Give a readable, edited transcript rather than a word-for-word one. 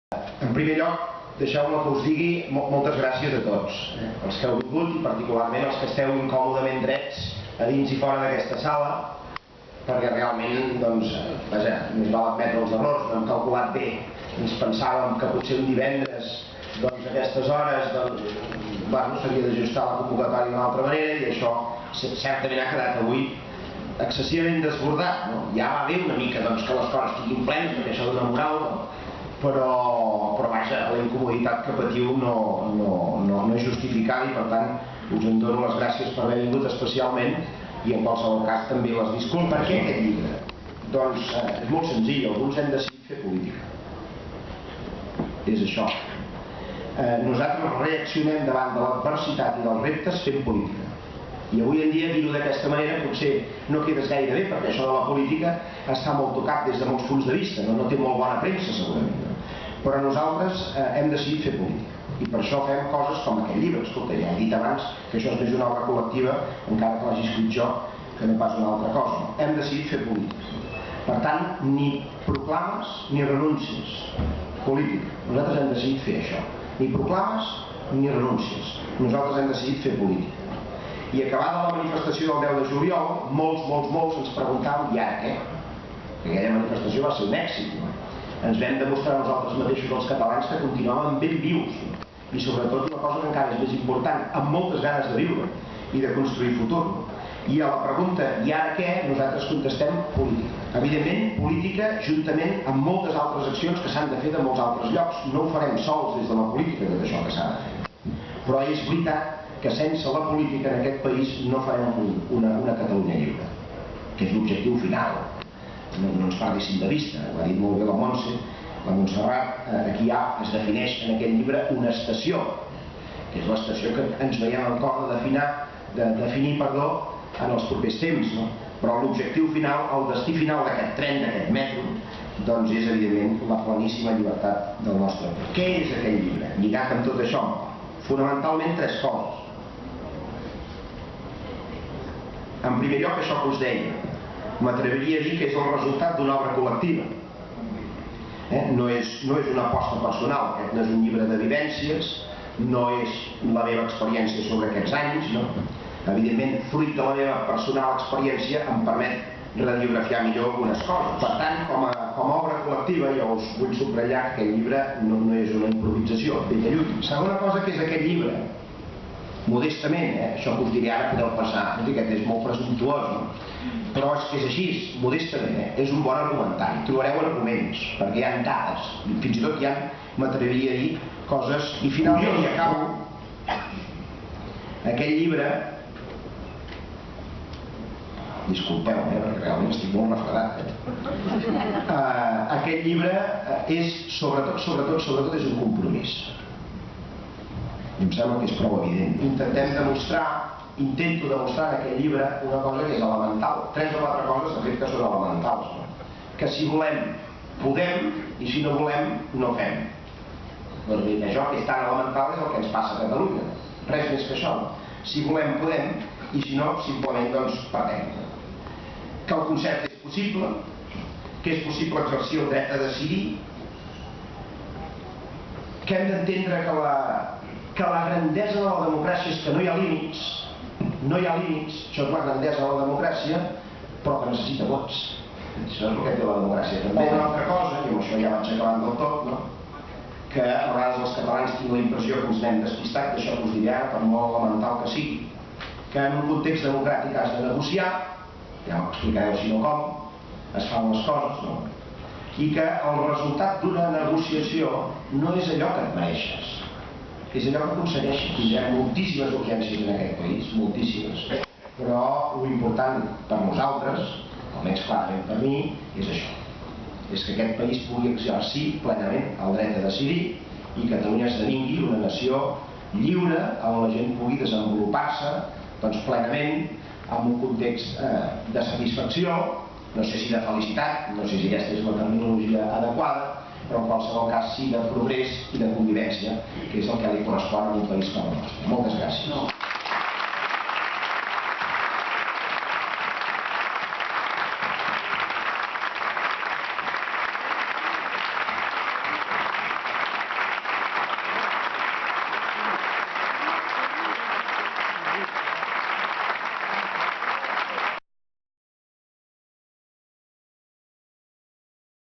En primer lloc, deixeu-me que us digui moltes gràcies a tots, els que heu vingut i particularment els que esteu incòmodament drets a dins i fora d'aquesta sala, perquè realment, doncs, vaja, més val admetre els errors, no hem calculat bé, ens pensàvem que potser un divendres, doncs, a aquestes hores, doncs, s'havia d'ajustar la convocatòria d'una altra manera i això certament ha quedat avui excessivament desbordat, no? Ja va bé una mica doncs, que les coses estiguin plenes, perquè això dona moral, no? Però vaja, la incomoditat que patiu no és justificada i per tant us en dono les gràcies per haver vingut especialment i en qualsevol cas també les disculpes. Per què aquest llibre? Doncs és molt senzill, alguns hem decidit fer política. És això. Nosaltres reaccionem davant de l'adversitat i dels reptes fent política. I avui en dia dir-ho d'aquesta manera potser no quedes gaire bé, perquè això de la política està molt tocat des de molts punts de vista, no té molt bona premsa segurament. Però nosaltres hem decidit fer política i per això fem coses com aquest llibre. Escolta, ja he dit abans que això és més una obra col·lectiva, encara que l'hagi escrit jo, que no pas una altra cosa. Hem decidit fer política. Per tant, ni proclames ni renúncies. Política. Nosaltres hem decidit fer això. Ni proclames ni renúncies. Nosaltres hem decidit fer política. I acabada la manifestació del 10 de juliol, molts ens preguntàvem i ara què? Perquè aquella manifestació va ser un èxit. Ens vam demostrar nosaltres mateixos els catalans que continuàvem ben vius i sobretot una cosa que encara és més important, amb moltes ganes de viure i de construir futur. I a la pregunta i ara què? Nosaltres contestem política. Evidentment, política juntament amb moltes altres accions que s'han de fer de molts altres llocs. No ho farem sols des de la política, tot això que s'ha de fer. Però és veritat que sense la política en aquest país no farem una Catalunya lliure, que és l'objectiu final. No ens perdéssim de vista, ho ha dit molt bé la Montse, la Montserrat, aquí ja es defineix en aquest llibre una estació, que és l'estació que ens veiem en cor de definir en els propers temps, no? Però l'objectiu final, el destí final d'aquest tren, d'aquest metro, doncs és evidentment la planíssima llibertat del nostre país. Què és aquest llibre? Lligat amb tot això? Fonamentalment tres coses. En primer lloc, això que us deia, m'atreviria a dir que és el resultat d'una obra col·lectiva. No és una aposta personal, aquest no és un llibre de vivències, no és la meva experiència sobre aquests anys, no? Evidentment, fruit de la meva personal experiència em permet radiografiar millor algunes coses. Per tant, com a obra col·lectiva, jo us vull subratllar que aquest llibre no és una improvisació, ben de lluny. Segona cosa que és aquest llibre, modestament, això que us diré ara podeu passar, aquest és molt presumptuós, no? Però és que és així, modestament, és un bon argumentari, trobareu arguments, perquè hi ha dades, fins i tot hi ha, m'atreviria a dir, coses, i finalment, i acabo, aquest llibre, disculpeu, perquè realment estic molt refredat, aquest llibre és, sobretot és un compromís. I em sembla que és prou evident. Intento demostrar en aquest llibre una cosa que és elemental. 3 o 4 coses, de fet, que són elementals. Que si volem, podem, i si no volem, no fem. Doncs això que és tan elemental és el que ens passa a Catalunya. Res més que això. Si volem, podem, i si no, simplement, doncs, perdem. Que el concert és possible, que és possible exercir el dret a decidir, que hem d'entendre que la grandesa de la democràcia és que no hi ha límits, això és la grandesa de la democràcia, però que necessita vots. Això és el que té la democràcia. També una altra cosa, i amb això ja vaig acabant del tot, que a vegades els catalans tinc la impressió que ens n'hem despistat, d'això que us diré ara, per molt elemental que sigui, que en un context democràtic has de negociar, ja m'explicareu si no com, es fan les coses, no? I que el resultat d'una negociació no és allò que et mereixes, és allò que aconsegueixes. Tindrem moltíssimes urgències en aquest país, moltíssimes, però l'important per nosaltres, almenys clarament per mi, és això, és que aquest país pugui exercir plenament el dret a decidir i Catalunya esdevingui una nació lliure on la gent pugui desenvolupar-se plenament en un context de satisfacció, no sé si de felicitat, no sé si aquesta és la terminologia adequada, però en qualsevol cas sí de progrés i de convivència, que és el que li correspon a un país com el nostre. Moltes gràcies.